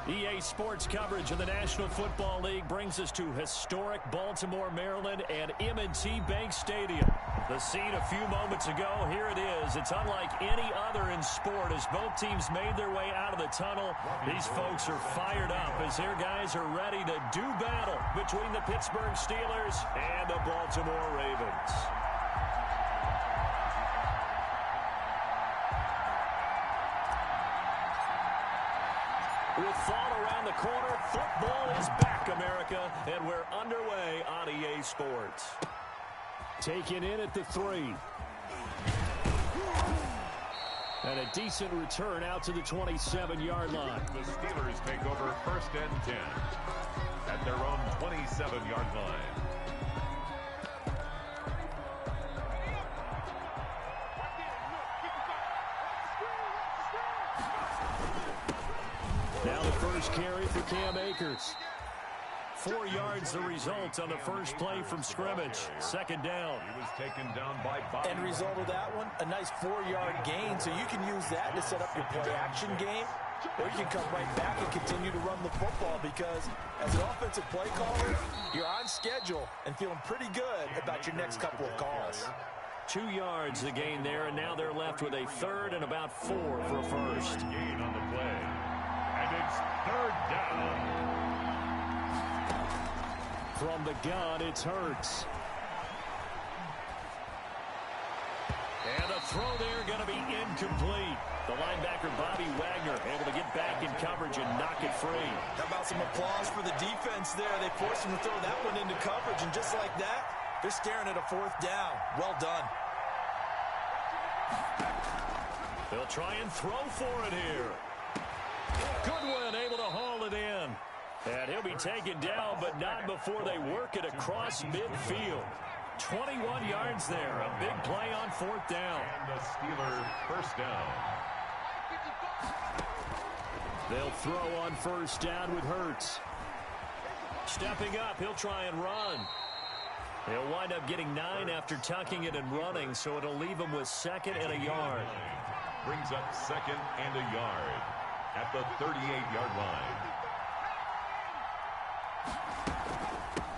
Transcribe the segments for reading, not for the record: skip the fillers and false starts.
EA Sports coverage of the National Football League brings us to historic Baltimore, Maryland, and M&T Bank Stadium. The scene a few moments ago, here it is. It's unlike any other in sport as both teams made their way out of the tunnel. These folks are fired up as their guys are ready to do battle between the Pittsburgh Steelers and the Baltimore Ravens. With fall around the corner, football is back, America, and we're underway on EA Sports. Taken in at the 3. And a decent return out to the 27-yard line. The Steelers take over 1st and 10 at their own 27-yard line. Now the first carry for Cam Akers. 4 yards the result on the first play from scrimmage. 2nd down. He was taken down by Bobby. End result of that one, a nice 4-yard gain. So you can use that to set up your play-action game. Or you can come right back and continue to run the football because as an offensive play caller, you're on schedule and feeling pretty good about your next couple of calls. 2 yards the gain there, and now they're left with a 3rd and about 4 for a first. Gain on the play. And it's 3rd down. From the gun, it's Hurts. And the throw there going to be incomplete. The linebacker, Bobby Wagner, able to get back in coverage and knock it free. How about some applause for the defense there? They forced him to throw that one into coverage, and just like that, they're staring at a 4th down. Well done. They'll try and throw for it here. Goodwin able to haul it in. And he'll be taken down, but not before they work it across midfield. 21 yards there. A big play on 4th down. And the Steelers 1st down. They'll throw on 1st down with Hurts. Stepping up, he'll try and run. He'll wind up getting 9 after tucking it and running, so it'll leave him with 2nd and a yard. Brings up 2nd and a yard at the 38-yard line.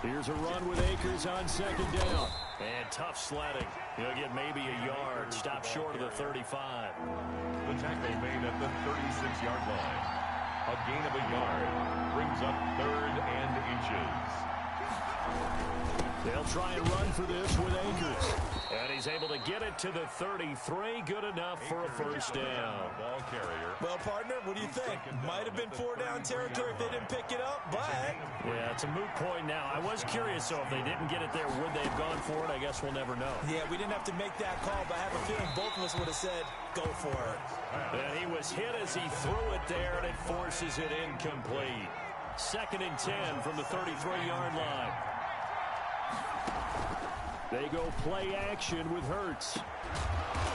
Here's a run with Akers on 2nd down. And tough sledding. He'll get maybe a yard. Stop short of the 35. The tackle made at the 36-yard line. A gain of a yard. Brings up 3rd and inches. They'll try and run for this with Akers. And he's able to get it to the 33. Good enough for a 1st down. Ball carrier. Well, partner, what do you think? Might have been 4-down territory if they didn't pick it up, but... Yeah, it's a moot point now. I was curious, so if they didn't get it there, would they have gone for it? I guess we'll never know. Yeah, we didn't have to make that call, but I have a feeling both of us would have said, go for it. And he was hit as he threw it there, and it forces it incomplete. 2nd and 10 from the 33-yard line. They go play action with Hurts.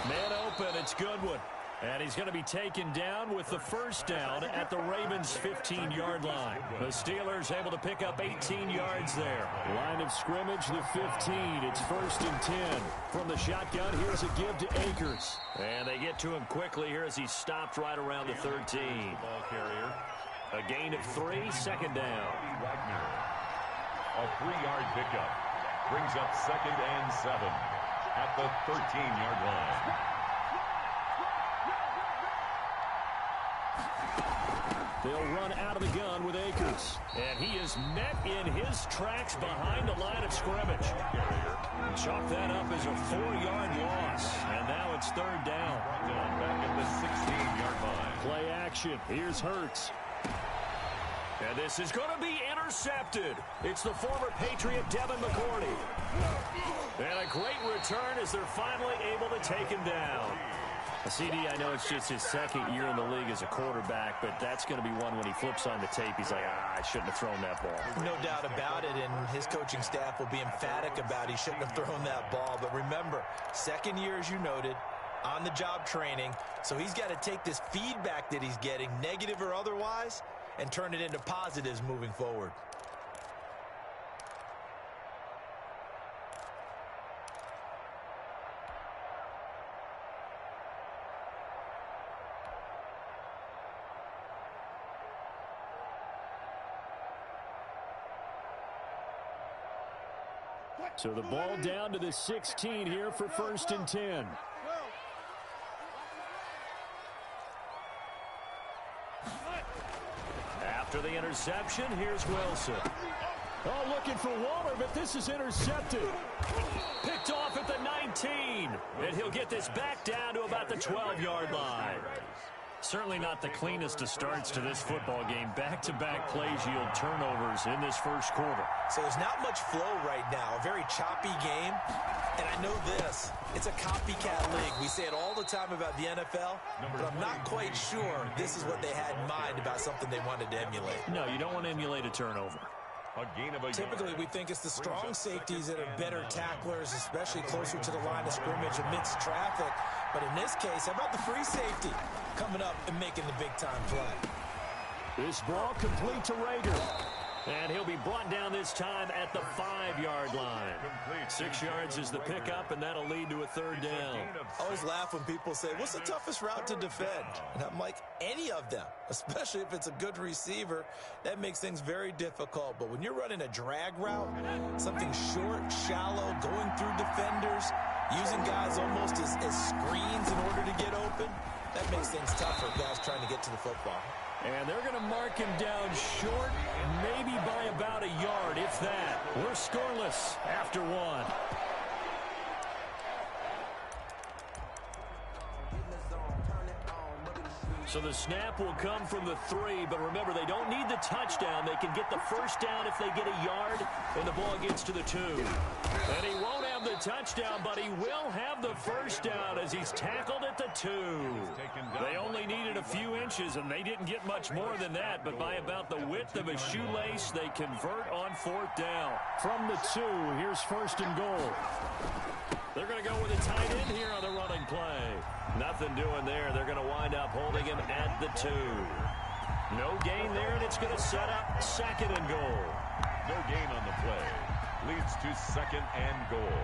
Man open, it's Goodwin. And he's going to be taken down with the 1st down at the Ravens' 15-yard line. The Steelers able to pick up 18 yards there. Line of scrimmage, the 15. It's 1st and 10. From the shotgun, here's a give to Akers. And they get to him quickly here as he stopped right around the 13. Ball carrier. A gain of 3, 2nd down. Wagner. A 3-yard pickup. Brings up 2nd and 7 at the 13-yard line. They'll run out of the gun with Akers. And he is met in his tracks behind the line of scrimmage. Chalk that up as a 4-yard loss. And now it's 3rd down. Back at the 16-yard line. Play action. Here's Hurts. And this is going to be intercepted. It's the former Patriot Devin McCourty. And a great return as they're finally able to take him down. CD, I know it's just his second year in the league as a quarterback, but that's going to be one when he flips on the tape, he's like, I shouldn't have thrown that ball. No doubt about it, and his coaching staff will be emphatic about he shouldn't have thrown that ball. But remember, second year, as you noted, on-the-job training, so he's got to take this feedback that he's getting, negative or otherwise, and turn it into positives moving forward. So the ball down to the 16 here for 1st and 10. After the interception, here's Wilson. Oh, looking for Waller, but this is intercepted. Picked off at the 19. And he'll get this back down to about the 12-yard line. Certainly not the cleanest of starts to this football game. Back-to-back plays yield turnovers in this first quarter. So there's not much flow right now. A very choppy game. And I know this. It's a copycat league. We say it all the time about the NFL, but I'm not quite sure this is what they had in mind about something they wanted to emulate. No, you don't want to emulate a turnover. Typically, we think it's the strong safeties that are better tacklers, especially closer to the line of scrimmage amidst traffic. But in this case, how about the free safety coming up and making the big-time play? This ball complete to Rager. And he'll be brought down this time at the 5-yard line. 6 yards is the pickup, and that'll lead to a 3rd down. I always laugh when people say, what's the toughest route to defend? And I'm like, any of them, especially if it's a good receiver. That makes things very difficult. But when you're running a drag route, something short, shallow, going through defenders, using guys almost as screens in order to get open, that makes things tougher, guys trying to get to the football. And they're going to mark him down short, maybe by about a yard, if that. We're scoreless after 1. So the snap will come from the 3, but remember, they don't need the touchdown. They can get the 1st down if they get a yard, and the ball gets to the 2. And he won't have the touchdown, but he will have the 1st down as he's tackled at the 2. They only needed a few inches, and they didn't get much more than that, but by about the width of a shoelace, they convert on 4th down. From the 2, here's 1st and goal. They're going to go with a tight end here on the running play. Nothing doing there. They're going to wind up holding him at the 2. No gain there, and it's going to set up 2nd and goal. No gain on the play. Leads to 2nd and goal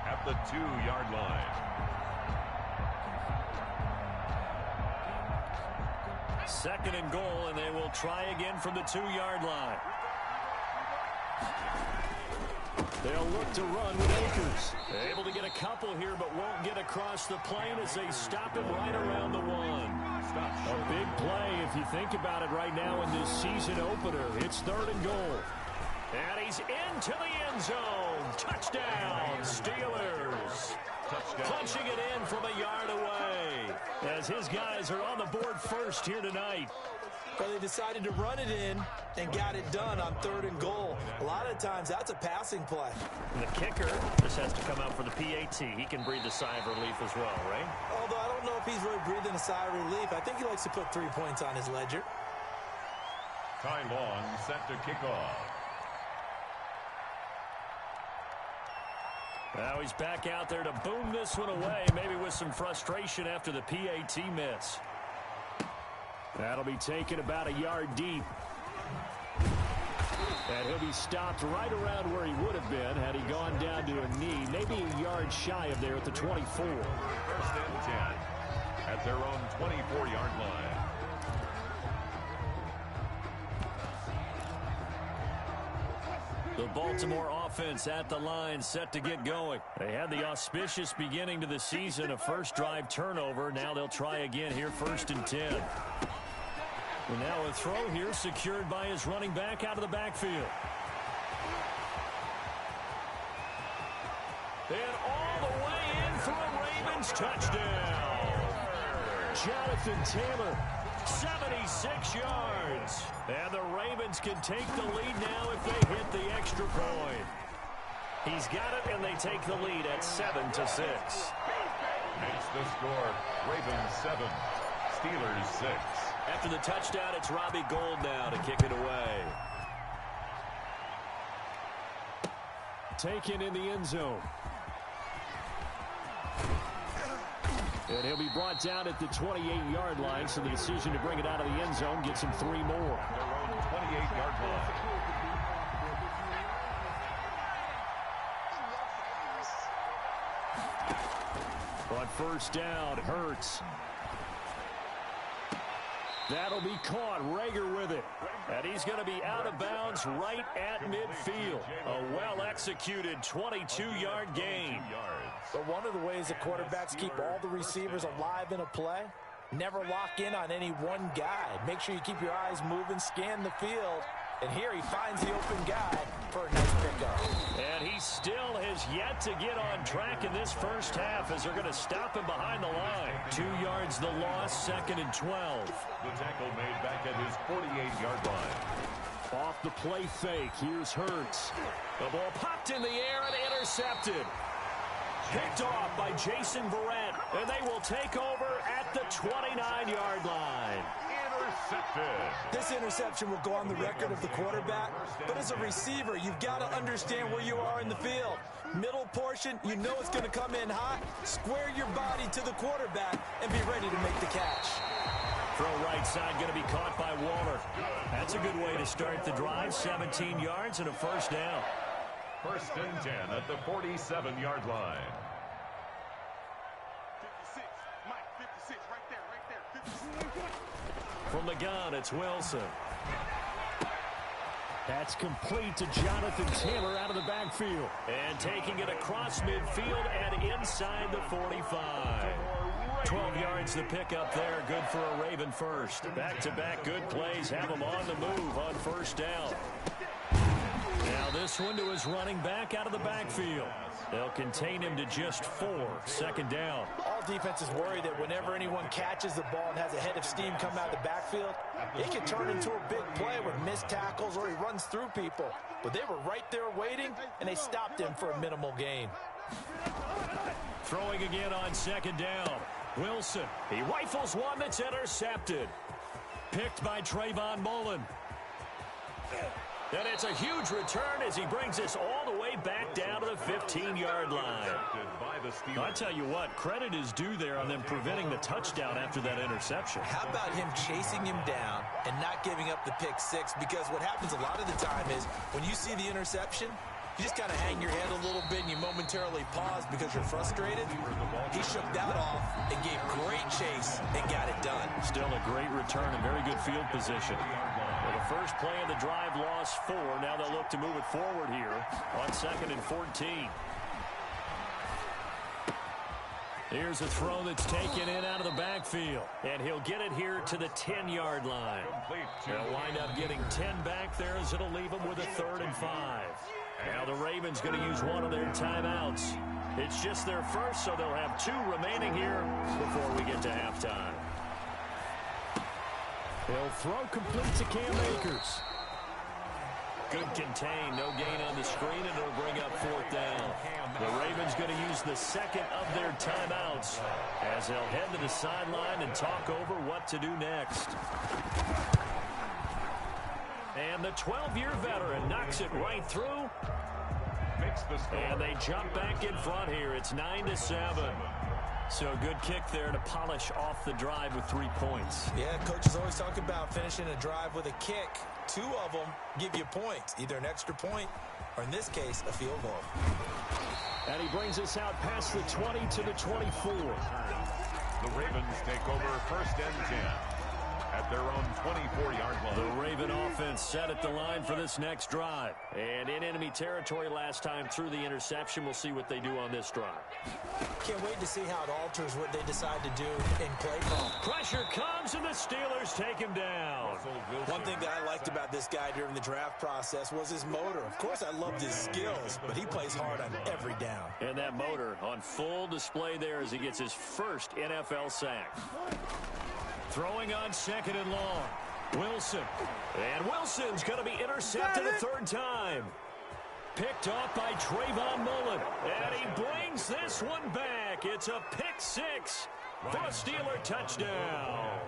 at the 2-yard line. 2nd and goal, and they will try again from the 2-yard line. They'll look to run with Akers. Able to get a couple here, but won't get across the plane as they stop him right around the 1. A big play if you think about it right now in this season opener. It's 3rd and goal. And he's into the end zone. Touchdown, Steelers. Punching it in from a yard away as his guys are on the board first here tonight. But they decided to run it in and got it done on 3rd and goal. A lot of times, that's a passing play. And the kicker just has to come out for the PAT. He can breathe a sigh of relief as well, right? Although I don't know if he's really breathing a sigh of relief. I think he likes to put 3 points on his ledger. Ty Long set to kick off. Now he's back out there to boom this one away, maybe with some frustration after the PAT miss. That'll be taken about a yard deep. And he'll be stopped right around where he would have been had he gone down to a knee, maybe a yard shy of there at the 24. 1st and 10 at their own 24-yard line. The Baltimore offense at the line, set to get going. They had the auspicious beginning to the season, a first drive turnover. Now they'll try again here, 1st and 10. And now a throw here secured by his running back out of the backfield. And all the way in for a Ravens touchdown. Jonathan Taylor 76 yards. And the Ravens can take the lead now if they hit the extra point. He's got it, and they take the lead at 7-6. Makes the score. Ravens 7, Steelers 6. After the touchdown, it's Robbie Gould now to kick it away. Taken in the end zone. And he'll be brought down at the 28-yard line, so the decision to bring it out of the end zone gets him 3 more. Their own 28-yard line. On first down, Hurts. That'll be caught. Rager with it. And he's going to be out of bounds right at midfield. A well-executed 22-yard gain. But one of the ways that quarterbacks keep all the receivers alive in a play, never lock in on any one guy. Make sure you keep your eyes moving, scan the field. And here he finds the open guy for a nice pickup. And he still has yet to get on track in this first half as they're going to stop him behind the line. 2 yards the loss, 2nd and 12. The tackle made back at his 48-yard line. Off the play fake, here's Hurts. The ball popped in the air and intercepted. Picked off by Jason Verrett, and they will take over at the 29-yard line. This interception will go on the record of the quarterback, but as a receiver, you've got to understand where you are in the field. Middle portion, you know it's going to come in hot. Square your body to the quarterback and be ready to make the catch. Throw right side going to be caught by Waller. That's a good way to start the drive. 17 yards and a first down. 1st and 10 at the 47-yard line. 56, Mike, 56, right there, 56. From the gun, it's Wilson. That's complete to Jonathan Taylor out of the backfield. And taking it across midfield and inside the 45. 12 yards the pickup there. Good for a Raven first. Back-to-back good plays have him on the move on first down. Now this one to his running back out of the backfield. They'll contain him to just 4. 2nd down. All defenses worry that whenever anyone catches the ball and has a head of steam come out of the backfield, it can turn into a big play with missed tackles or he runs through people. But they were right there waiting, and they stopped him for a minimal gain. Throwing again on 2nd down. Wilson. He rifles one that's intercepted. Picked by Trayvon Mullen. And it's a huge return as he brings us all the way back down to the 15-yard line. I tell you what, credit is due there on them preventing the touchdown after that interception. How about him chasing him down and not giving up the pick six? Because what happens a lot of the time is when you see the interception, you just kind of hang your head a little bit and you momentarily pause because you're frustrated. He shook that off and gave great chase and got it done. Still a great return and very good field position. Well, the first play of the drive lost 4. Now they'll look to move it forward here on 2nd and 14. Here's a throw that's taken in out of the backfield. And he'll get it here to the 10-yard line. They'll wind up getting 10 back there as it'll leave them with a 3rd and 5. Now the Ravens going to use one of their timeouts. It's just their first, so they'll have 2 remaining here before we get to halftime. They'll throw complete to Cam Akers. Good contain, no gain on the screen, and it'll bring up 4th down. The Ravens going to use the 2nd of their timeouts as they'll head to the sideline and talk over what to do next. And the 12-year veteran knocks it right through. And they jump back in front here. It's 9-7. So a good kick there to polish off the drive with 3 points. Yeah, coaches always talk about finishing a drive with a kick. 2 of them give you points, either an extra point or, in this case, a field goal. And he brings us out past the 20 to the 24. The Ravens take over 1st and 10 at their own 24-yard line. The Raven offense set at the line for this next drive. And in enemy territory last time through the interception. We'll see what they do on this drive. Can't wait to see how it alters what they decide to do in play call. Pressure comes, and the Steelers take him down. One thing that I liked about this guy during the draft process was his motor. Of course, I loved his skills, but he plays hard on every down. And that motor on full display there as he gets his first NFL sack. Throwing on second and long. Wilson. And Wilson's going to be intercepted a third time. Picked off by Trayvon Mullen. And he brings this one back. It's a pick six for a Steeler touchdown.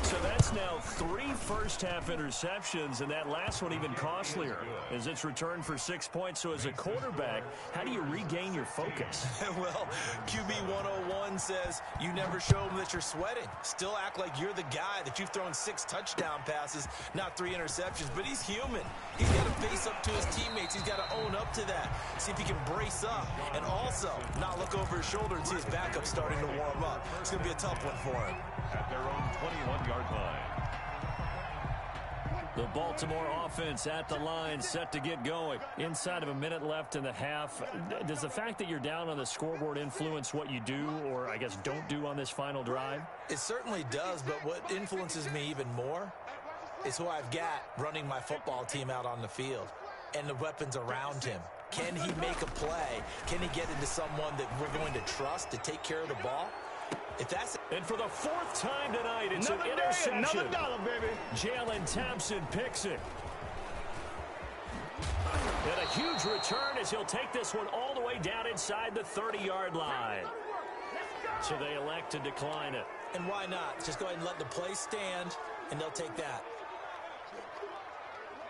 So that's now 3 first-half interceptions, and that last one even costlier as it's returned for 6 points. So as a quarterback, how do you regain your focus? Well, QB 101 says you never show them that you're sweating. Still act like you're the guy, that you've thrown 6 touchdown passes, not 3 interceptions. But he's human. He's got to face up to his teammates. He's got to own up to that. See if he can brace up and also not look over his shoulder and see his backup starting to warm up. It's going to be a tough one for him. At their own 21-yard line. The Baltimore offense at the line, set to get going. Inside of a minute left in the half. Does the fact that you're down on the scoreboard influence what you do, or I guess don't do on this final drive? It certainly does, but what influences me even more is who I've got running my football team out on the field and the weapons around him. Can he make a play? Can he get into someone that we're going to trust to take care of the ball? If that's And for the 4th time tonight, it's an interception. Another dollar, baby. Jalen Thompson picks it. And a huge return as he'll take this one all the way down inside the 30-yard line. So they elect to decline it. And why not? Just go ahead and let the play stand, and they'll take that.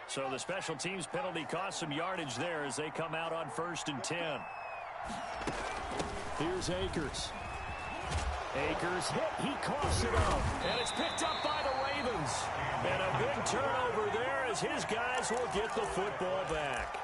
So the special teams penalty cost some yardage there as they come out on 1st and 10. Here's Akers. Akers hit. He coughs it up. And it's picked up by the Ravens. And a big turnover there as his guys will get the football back.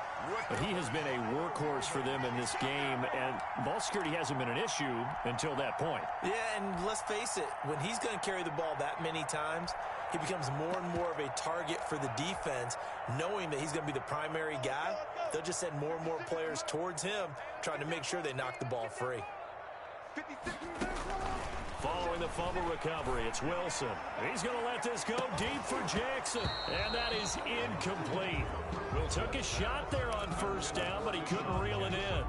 But he has been a workhorse for them in this game, and ball security hasn't been an issue until that point. Yeah, and let's face it, when he's going to carry the ball that many times, he becomes more and more of a target for the defense, knowing that he's going to be the primary guy. They'll just send more and more players towards him, trying to make sure they knock the ball free. Following the fumble recovery, it's Wilson. He's going to let this go deep for Jackson, and that is incomplete. Will took a shot there on 1st down, but he couldn't reel it in.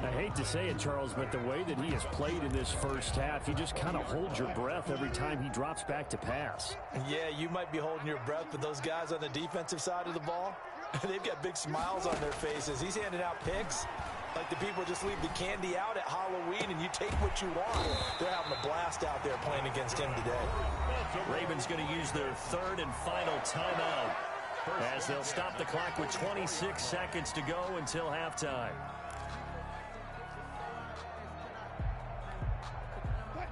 I hate to say it, Charles, but the way that he has played in this first half, you just kind of hold your breath every time he drops back to pass. Yeah, you might be holding your breath, but those guys on the defensive side of the ball, they've got big smiles on their faces. He's handing out picks like the people just leave the candy out at Halloween and you take what you want. They're having a blast out there playing against him today. Ravens going to use their 3rd and final timeout as they'll stop the clock with 26 seconds to go until halftime. Mike,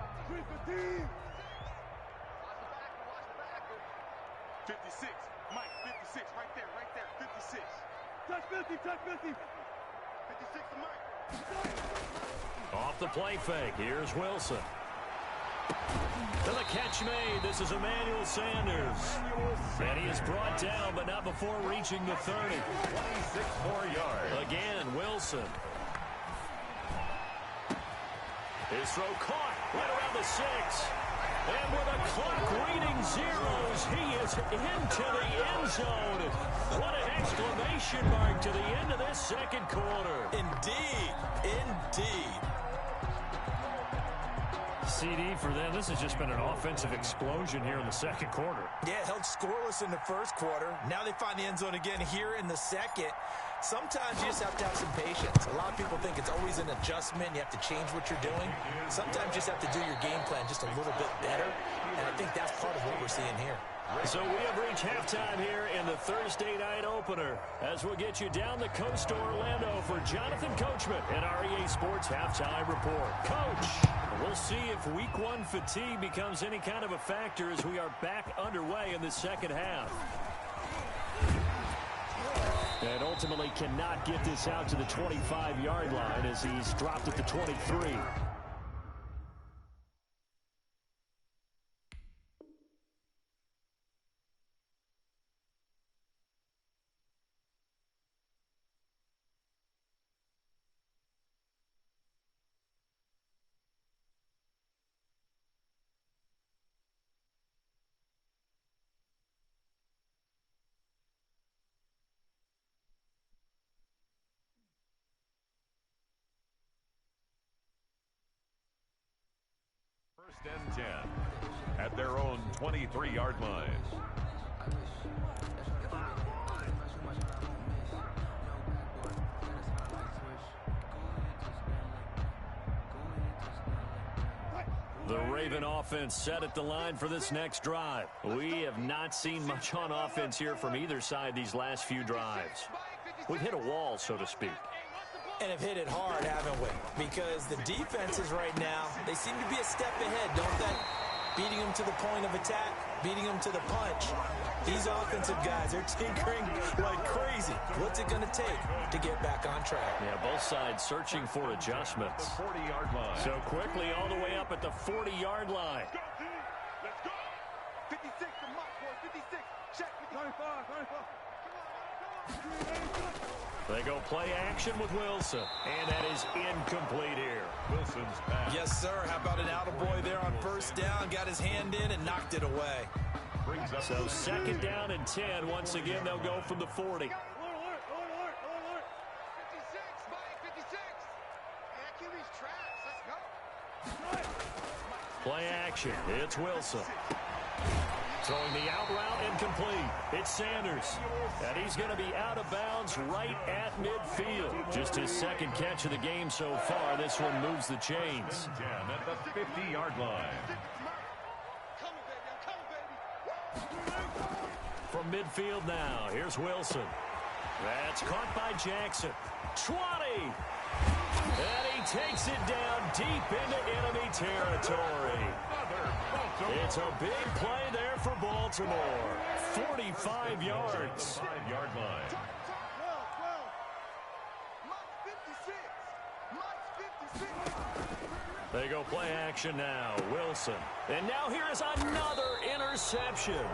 56, right there, 56. Touch 50, touch 50. 56 to Mike. Off the play fake, here's Wilson. To the catch made, this is Emmanuel Sanders. And he is brought down, but not before reaching the 30. 26 more yards. Again, Wilson. His throw caught right around the 6. And with a clock reading zeros, he is into the end zone. What an exclamation mark to the end of this 2nd quarter. Indeed, indeed. CD for them. This has just been an offensive explosion here in the 2nd quarter. Yeah, held scoreless in the 1st quarter. Now they find the end zone again here in the 2nd. Sometimes you just have to have some patience. A lot of people think it's always an adjustment. You have to change what you're doing. Sometimes you just have to do your game plan just a little bit better. And I think that's part of what we're seeing here. So we have reached halftime here in the Thursday night opener as we'll get you down the coast to Orlando for Jonathan Coachman and our EA Sports Halftime Report. Coach, we'll see if Week 1 fatigue becomes any kind of a factor as we are back underway in the 2nd half. And ultimately cannot get this out to the 25-yard line as he's dropped at the 23. and 10 at their own 23-yard line. The Raven offense set at the line for this next drive. We have not seen much on offense here from either side these last few drives. We've hit a wall, so to speak. And have hit it hard, haven't we? Because the defenses right now, they seem to be a step ahead, don't they? Beating them to the point of attack, beating them to the punch. These offensive guys are tinkering like crazy. What's it going to take to get back on track? Yeah, both sides searching for adjustments. 40-yard line. So quickly all the way up at the 40-yard line. Let's go. 56 to Mock, boy. 56. Check. 95. They go play action with Wilson. And that is incomplete here. Wilson's pass. Yes, sir. How about an attaboy there on first down? Got his hand in and knocked it away. Brings up So second down and 10. Once again, they'll go from the 40. 56, Mike. 56. QB's traps. Let's go. Play action. It's Wilson. Throwing the out route incomplete. It's Sanders. And he's going to be out of bounds right at midfield. Just his second catch of the game so far. This one moves the chains. 10 at the 50-yard line. From midfield now, here's Wilson. That's caught by Jackson. 20. And he takes it down deep into enemy territory. It's a big play there for Baltimore. 45 yards. 5-yard line. They go play action now. Wilson. And now here is another interception.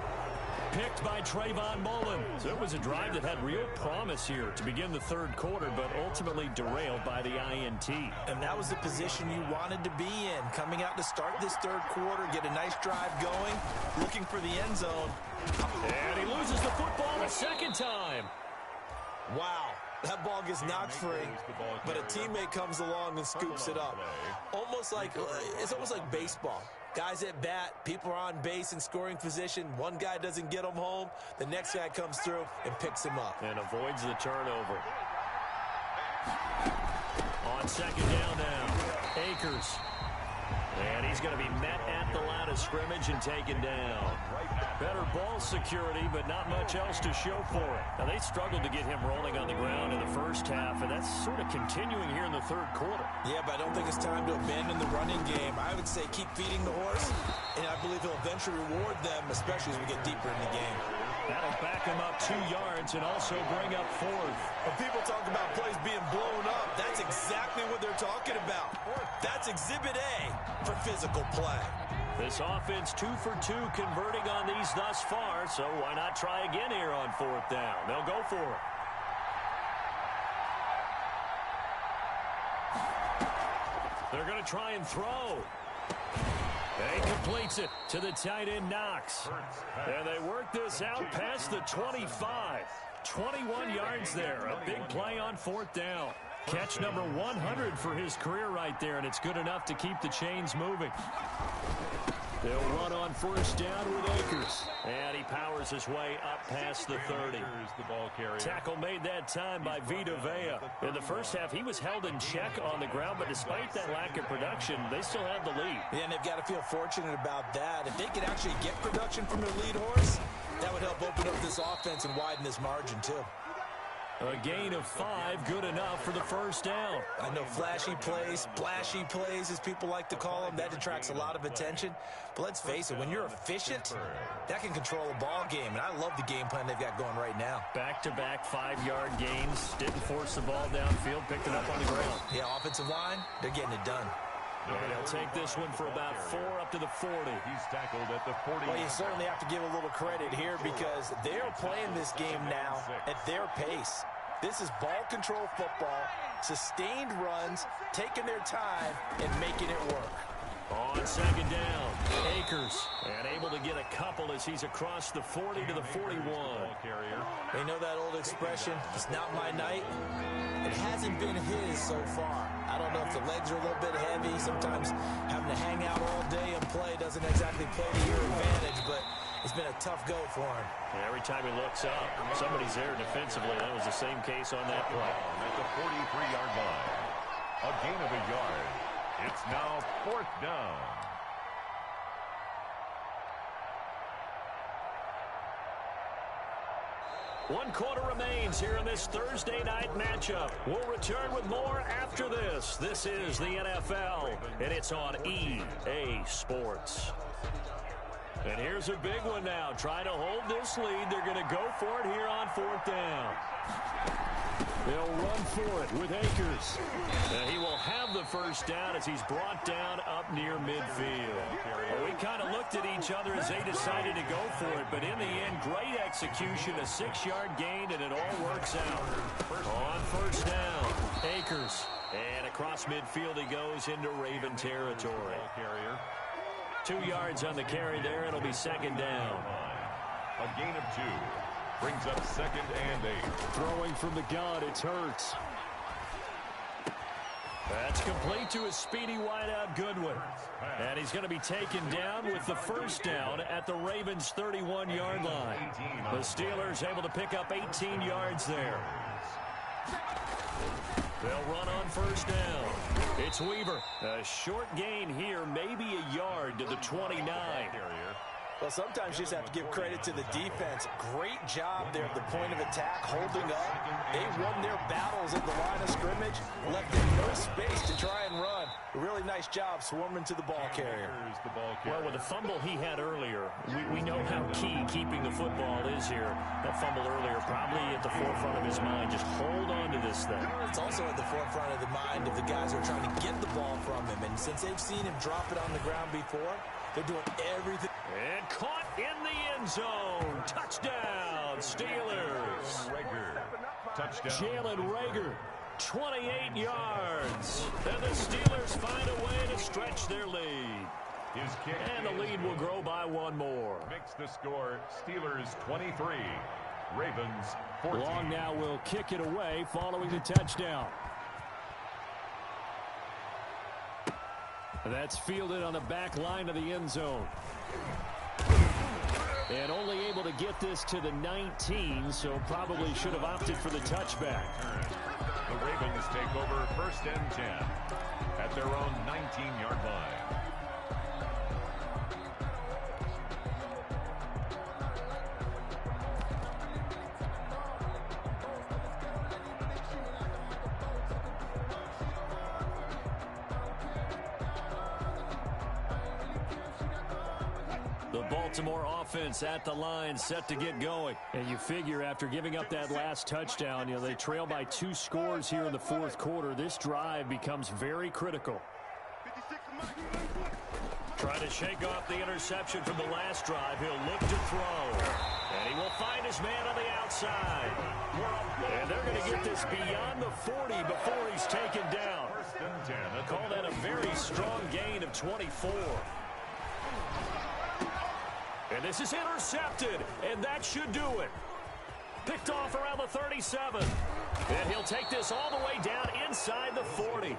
Picked by Trayvon Mullen. So it was a drive that had real promise here to begin the third quarter, but ultimately derailed by the INT. And that was the position you wanted to be in. Coming out to start this third quarter, get a nice drive going, looking for the end zone. And he loses the football a second time. Wow, that ball gets knocked free, but a teammate comes along and scoops it up. It's almost like baseball. Guys at bat, people are on base in scoring position. One guy doesn't get him home. The next guy comes through and picks him up. And avoids the turnover. On second down now, Akers. And he's going to be met at the line of scrimmage and taken down. Better ball security, but not much else to show for it. Now, they struggled to get him rolling on the ground in the first half, and that's sort of continuing here in the third quarter. Yeah, but I don't think it's time to abandon the running game. I would say keep feeding the horse, and I believe he'll eventually reward them, especially as we get deeper in the game. That'll back him up 2 yards and also bring up fourth. When people talk about plays being blown up, that's exactly what they're talking about. That's Exhibit A for physical play. This offense 2 for 2 converting on these thus far, so why not try again here on fourth down? They'll go for it. They're going to try and throw. And he completes it to the tight end, Knox. And they work this out past the 25. 21 yards there. A big play on fourth down. Catch number 100 for his career right there, and it's good enough to keep the chains moving. They'll run on first down with Akers. And he powers his way up past the 30. The ball carrier. Tackle made that time by Vita Vea. In the first half, he was held in check on the ground, but despite that lack of production, they still have the lead. Yeah, and they've got to feel fortunate about that. If they could actually get production from their lead horse, that would help open up this offense and widen this margin, too. A gain of 5, good enough for the first down. I know flashy plays, splashy plays, as people like to call them, that attracts a lot of attention. But let's face it, when you're efficient, that can control a ball game. And I love the game plan they've got going right now. Back-to-back 5-yard gains. Didn't force the ball downfield, picked it up on the ground. Yeah, offensive line, they're getting it done. And they'll take this one for about 4 up to the 40. He's tackled at the 40. Well, you certainly have to give a little credit here because they're playing this game now at their pace. This is ball control football, sustained runs, taking their time, and making it work. On second down, Akers, and able to get a couple as he's across the 40 to the 41. They know that old expression, it's not my night. It it hasn't been his so far. I don't know if the legs are a little bit heavy. Sometimes having to hang out all day and play doesn't exactly play to your advantage, but it's been a tough go for him. And every time he looks up, somebody's there defensively. That was the same case on that play. At the 43-yard line. A gain of a yard. It's now 4th down. One quarter remains here in this Thursday night matchup. We'll return with more after this. This is the NFL, and it's on EA Sports. And here's a big one now. Trying to hold this lead. They're going to go for it here on 4th down. They'll run for it with Akers. And he will have the first down as he's brought down up near midfield. Well, we kind of looked at each other as they decided to go for it, but in the end, great execution, a 6-yard gain, and it all works out. On 1st down, Akers. And across midfield he goes into Raven territory. 2 yards on the carry there. It'll be 2nd down. A gain of 2. Brings up 2nd and 8. Throwing from the gun, it's Hurts. That's complete to his speedy wideout Goodwin. And he's going to be taken down with the first down at the Ravens' 31-yard line. The Steelers able to pick up 18 yards there. They'll run on 1st down. It's Weaver. A short gain here, maybe a yard to the 29. Well, sometimes you just have to give credit to the defense. Great job there at the point of attack, holding up. They won their battles at the line of scrimmage, left them no space to try and run. A really nice job swarming to the ball carrier. Well, with the fumble he had earlier, we know how key keeping the football is here. That fumble earlier probably at the forefront of his mind. Just hold on to this thing. It's also at the forefront of the mind of the guys who are trying to get the ball from him. And since they've seen him drop it on the ground before, they're doing everything. And caught in the end zone. Touchdown, Steelers. Touchdown. Jalen Reagor, 28 yards. And the Steelers find a way to stretch their lead. His kick and the lead will grow by 1 more. Makes the score Steelers 23, Ravens 14. Long now will kick it away following the touchdown. That's fielded on the back line of the end zone. And only able to get this to the 19, so probably should have opted for the touchback. The Ravens take over 1st and 10 at their own 19-yard line. Baltimore offense at the line, set to get going. And you figure after giving up that last touchdown, they trail by 2 scores here in the 4th quarter. This drive becomes very critical. Trying to shake off the interception from the last drive. He'll look to throw. And he will find his man on the outside. And they're going to get this beyond the 40 before he's taken down. Call that a very strong gain of 24. And this is intercepted, and that should do it. Picked off around the 37. And he'll take this all the way down inside the 40.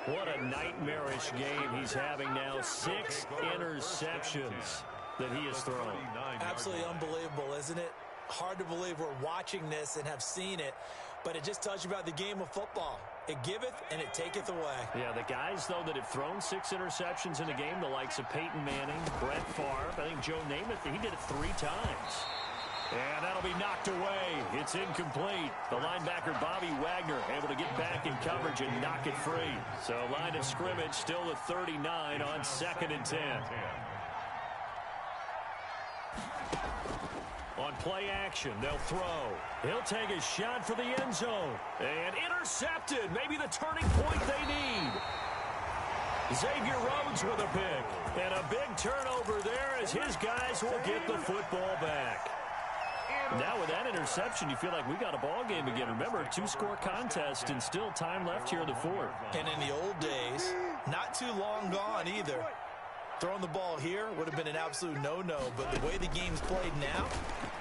What a nightmarish game he's having now. 6 interceptions that he has thrown. Absolutely unbelievable, isn't it? Hard to believe we're watching this and have seen it, but it just tells you about the game of football. It giveth and it taketh away. Yeah, the guys, though, that have thrown 6 interceptions in a game, the likes of Peyton Manning, Brett Favre, I think Joe Namath, he did it 3 times. And that'll be knocked away. It's incomplete. The linebacker, Bobby Wagner, able to get back in coverage and knock it free. So line of scrimmage still at 39 on 2nd and 10. On play action, they'll throw. He'll take a shot for the end zone. And intercepted. Maybe the turning point they need. Xavier Rhodes with a pick. And a big turnover there as his guys will get the football back. Now with that interception, you feel like we got a ball game again. Remember, 2-score contest and still time left here in the 4th. And in the old days, not too long gone either. Throwing the ball here would have been an absolute no-no, but the way the game's played now,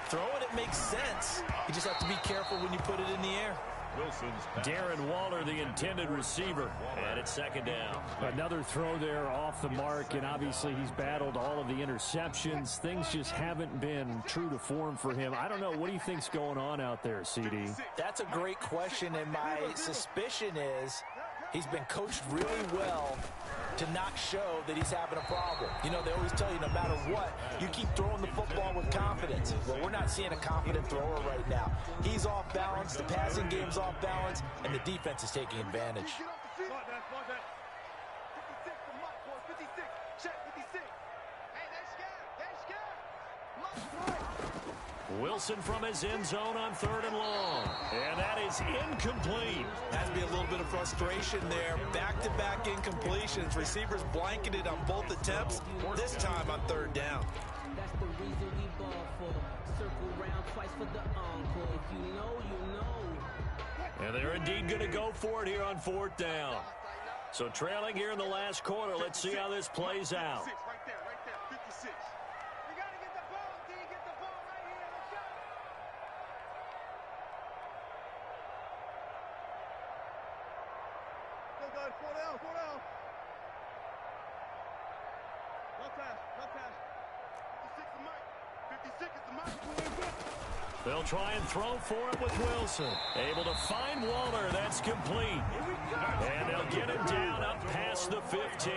throwing it makes sense. You just have to be careful when you put it in the air. Wilson's pass. Darren Waller, the intended receiver, and it's second down. Another throw there off the mark, and obviously he's battled all of the interceptions. Things just haven't been true to form for him. I don't know. What do you think's going on out there, CD? That's a great question, and my suspicion is he's been coached really well to not show that he's having a problem. You know, they always tell you no matter what, you keep throwing the football with confidence. Well, we're not seeing a confident thrower right now. He's off balance, the passing game's off balance, and the defense is taking advantage. Wilson from his end zone on 3rd and long. And that is incomplete. Has to be a little bit of frustration there. Back-to-back incompletions. Receivers blanketed on both attempts, this time on 3rd down. That's the reason we ball for. Circle round twice for the encore. If you know, you know. And they're indeed going to go for it here on 4th down. So trailing here in the last quarter. Let's see how this plays out. Right there, 56. You got to get the ball, D. Get the ball right here. Let's go. Go, guys. 4 down, 4 down. No pass, no pass. 56 is Mike. 56 is the Mike. They'll try and throw for it with Wilson. Able to find Waller. That's complete. And they'll get him down up past the 15.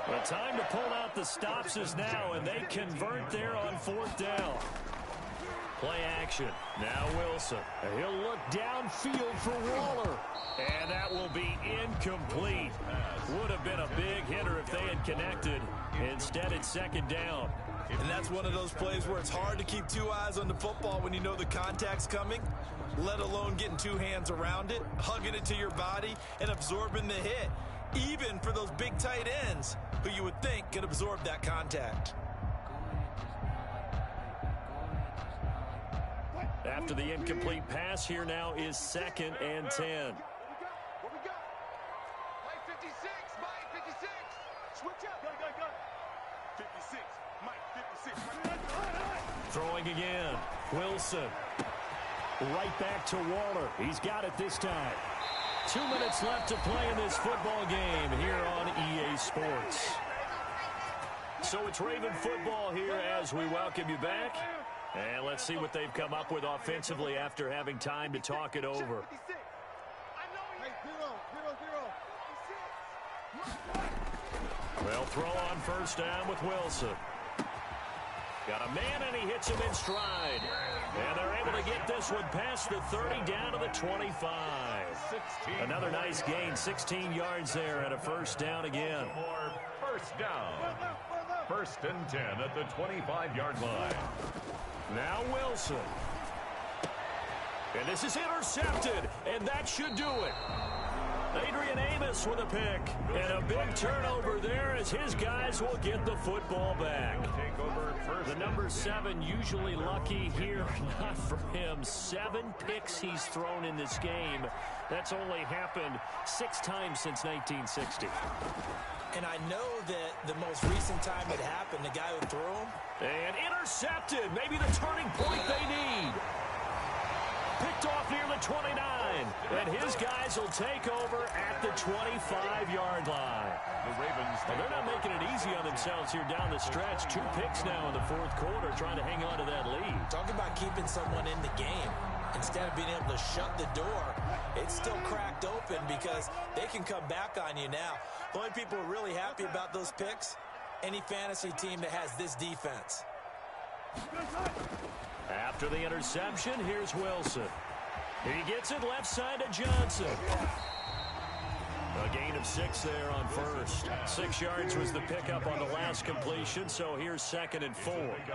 The time to pull out the stops is now, and they convert there on 4th down. Play action. Now Wilson. He'll look downfield for Waller. And that will be incomplete. Would have been a big hitter if they had connected. Instead, it's 2nd down. And that's one of those plays where it's hard to keep 2 eyes on the football when you know the contact's coming, let alone getting 2 hands around it, hugging it to your body, and absorbing the hit, even for those big tight ends who you would think could absorb that contact. After the incomplete pass, here now is 2nd and 10. What we got? Mike 56, Mike 56. Switch up. Go. 56, Mike 56. Throwing again. Wilson. Right back to Waller. He's got it this time. 2 minutes left to play in this football game here on EA Sports. So it's Raven football here as we welcome you back. And let's see what they've come up with offensively after having time to talk it over. They'll throw on 1st down with Wilson. Got a man, and he hits him in stride. And they're able to get this one past the 30 down to the 25. Another nice gain, 16 yards there and a 1st down again. More 1st down. 1st and 10 at the 25-yard line. Now Wilson. And this is intercepted, and that should do it. Adrian Amos with a pick, and a big turnover there as his guys will get the football back. Take over first. The number 7 usually lucky here, not for him. 7 picks he's thrown in this game. That's only happened 6 times since 1960. And I know that the most recent time it happened, the guy who threw him. And intercepted, maybe the turning point they need. Picked off near the 29, and his guys will take over at the 25-yard line. The Ravens. Well, they're not making it easy on themselves here down the stretch. 2 picks now in the 4th quarter, trying to hang on to that lead. Talk about keeping someone in the game. Instead of being able to shut the door, it's still cracked open because they can come back on you now. The only people who are really happy about those picks, any fantasy team that has this defense. After the interception, here's Wilson. He gets it left side to Johnson. A gain of 6 there on 1st. 6 yards was the pickup on the last completion, so here's 2nd and 4.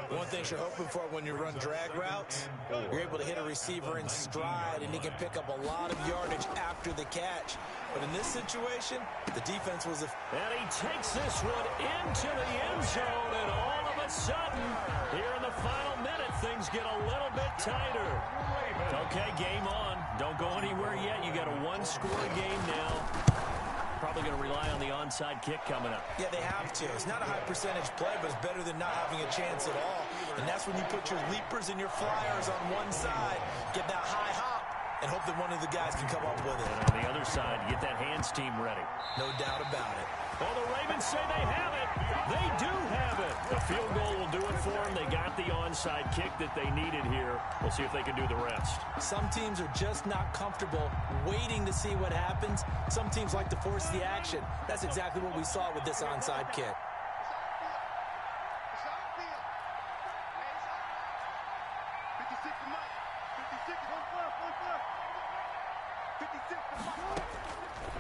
One thing you're hoping for when you run drag routes, you're able to hit a receiver in stride, and he can pick up a lot of yardage after the catch. But in this situation, the defense was... And he takes this one into the end zone, and all of a sudden, here in the final minute, things get a little bit tighter. Okay, game on. Don't go anywhere yet. You got a 1-score game now. Probably going to rely on the onside kick coming up. Yeah, they have to. It's not a high percentage play, but it's better than not having a chance at all. And that's when you put your leapers and your flyers on one side, get that high hop, and hope that one of the guys can come up with it. And on the other side, get that hands team ready. No doubt about it. Well, the Ravens say they have it. They do have it. The field goal will do it for them. They got the onside kick that they needed here. We'll see if they can do the rest. Some teams are just not comfortable waiting to see what happens. Some teams like to force the action. That's exactly what we saw with this onside kick.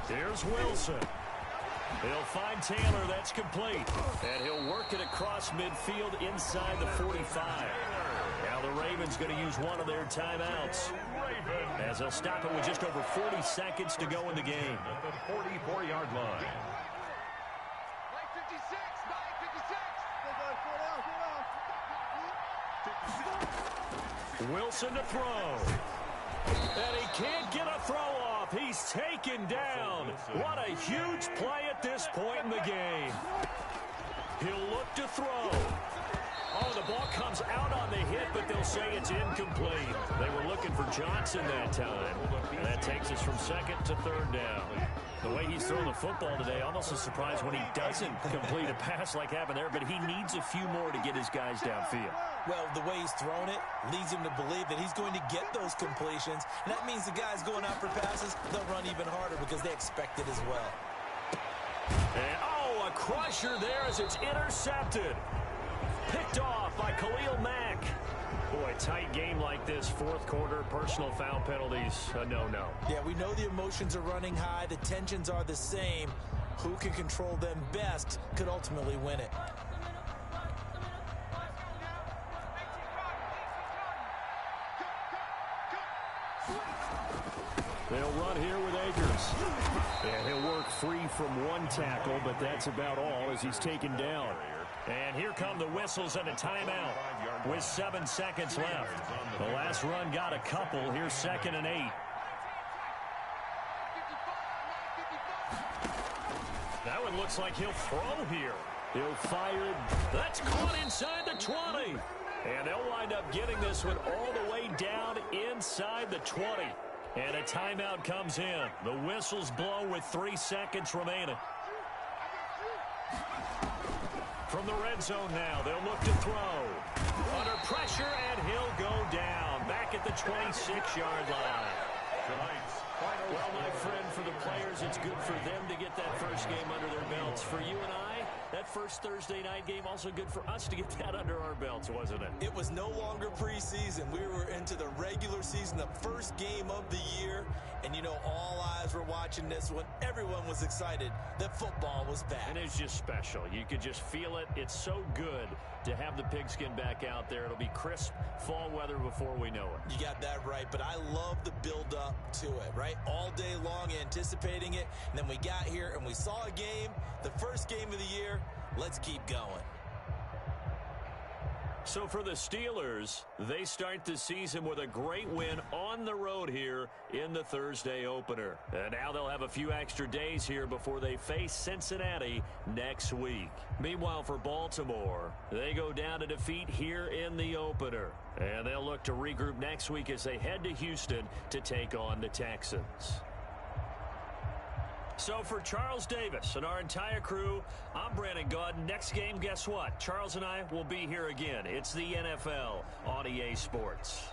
Here's Wilson. He'll find Taylor. That's complete. And he'll work it across midfield inside the 45. Now the Ravens going to use one of their timeouts, as they'll stop it with just over 40 seconds to go in the game. At the 44-yard line. Wilson to throw. And he can't get a throw off. He's taken down. What a huge play at this point in the game. He'll look to throw. Oh, the ball comes out on the hit, but they'll say it's incomplete. They were looking for Johnson that time. And that takes us from second to third down. The way he's thrown the football today, almost a surprise when he doesn't complete a pass like happened there, but he needs a few more to get his guys downfield. Well, the way he's thrown it leads him to believe that he's going to get those completions. And that means the guys going out for passes, they'll run even harder because they expect it as well. And, oh, a crusher there as it's intercepted. Picked off by Khalil Mack. Boy, tight game like this, fourth quarter, personal foul penalties, a no-no. Yeah, we know the emotions are running high. The tensions are the same. Who can control them best could ultimately win it. They'll run here with Akers. And he'll work free from one tackle, but that's about all as he's taken down. And here come the whistles and a timeout with 7 seconds left. The last run got a couple. Here's 2nd and 8. That one looks like he'll throw here. He'll fire it. That's caught inside the 20. And they'll wind up getting this one all the way down inside the 20. And a timeout comes in. The whistles blow with 3 seconds remaining. From the red zone now, they'll look to throw. Under pressure, and he'll go down. Back at the 26-yard line. Well, my friend, for the players, it's good for them to get that first game under their belts. For you and I, that first Thursday night game, also good for us to get that under our belts, wasn't it? It was no longer preseason. We were into the regular season, the first game of the year. And, you know, all eyes were watching this one. Everyone was excited that football was back. And it's just special. You could just feel it. It's so good to have the pigskin back out there. It'll be crisp fall weather before we know it. You got that right, but I love the build-up to it, right? All day long anticipating it, and then we got here and we saw a game, the first game of the year. Let's keep going. So for the Steelers, they start the season with a great win on the road here in the Thursday opener. And now they'll have a few extra days here before they face Cincinnati next week. Meanwhile, for Baltimore, they go down to defeat here in the opener. And they'll look to regroup next week as they head to Houston to take on the Texans. So for Charles Davis and our entire crew, I'm Brandon Gaudin. Next game, guess what? Charles and I will be here again. It's the NFL on EA Sports.